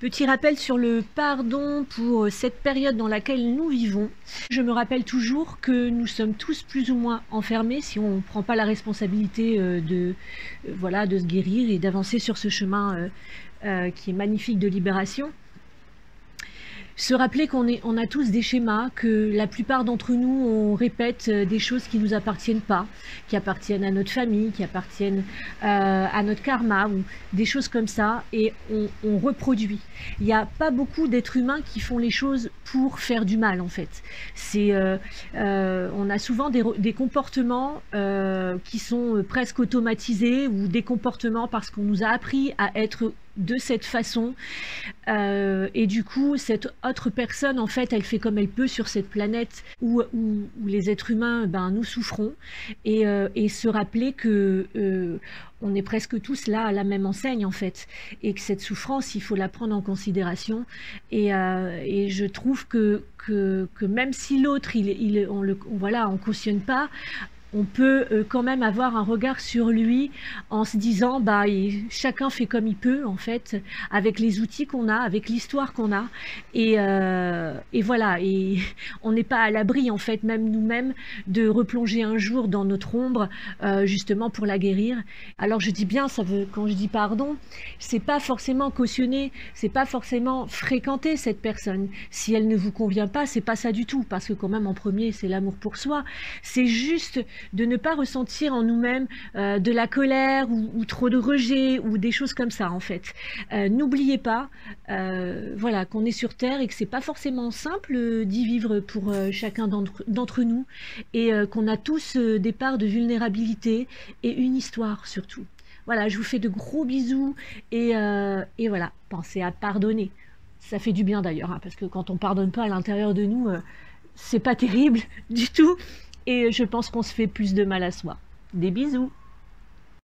Petit rappel sur le pardon pour cette période dans laquelle nous vivons. Je me rappelle toujours que nous sommes tous plus ou moins enfermés si on ne prend pas la responsabilité voilà, de se guérir et d'avancer sur ce chemin qui est magnifique de libération. Se rappeler qu'on a tous des schémas, que la plupart d'entre nous, on répète des choses qui ne nous appartiennent pas, qui appartiennent à notre famille, qui appartiennent à notre karma, ou des choses comme ça, et on reproduit. Il n'y a pas beaucoup d'êtres humains qui font les choses pour faire du mal, en fait. On a souvent des comportements qui sont presque automatisés, ou des comportements parce qu'on nous a appris à être de cette façon et du coup cette autre personne en fait elle fait comme elle peut sur cette planète où les êtres humains nous souffrons et se rappeler que on est presque tous là à la même enseigne en fait et que cette souffrance il faut la prendre en considération et je trouve que même si l'autre on cautionne pas, on peut quand même avoir un regard sur lui en se disant chacun fait comme il peut en fait avec les outils qu'on a, avec l'histoire qu'on a et voilà, et on n'est pas à l'abri en fait même nous-mêmes de replonger un jour dans notre ombre justement pour la guérir. Alors je dis bien, quand je dis pardon, c'est pas forcément cautionner, c'est pas forcément fréquenter cette personne. Si elle ne vous convient pas, c'est pas ça du tout, parce que quand même en premier c'est l'amour pour soi, c'est juste de ne pas ressentir en nous-mêmes de la colère ou trop de rejet ou des choses comme ça en fait. N'oubliez pas voilà, qu'on est sur Terre et que c'est pas forcément simple d'y vivre pour chacun d'entre nous et qu'on a tous des parts de vulnérabilité et une histoire surtout. Voilà, je vous fais de gros bisous et voilà, pensez à pardonner. Ça fait du bien d'ailleurs, hein, parce que quand on pardonne pas à l'intérieur de nous, c'est pas terrible du tout. Et je pense qu'on se fait plus de mal à soi. Des bisous!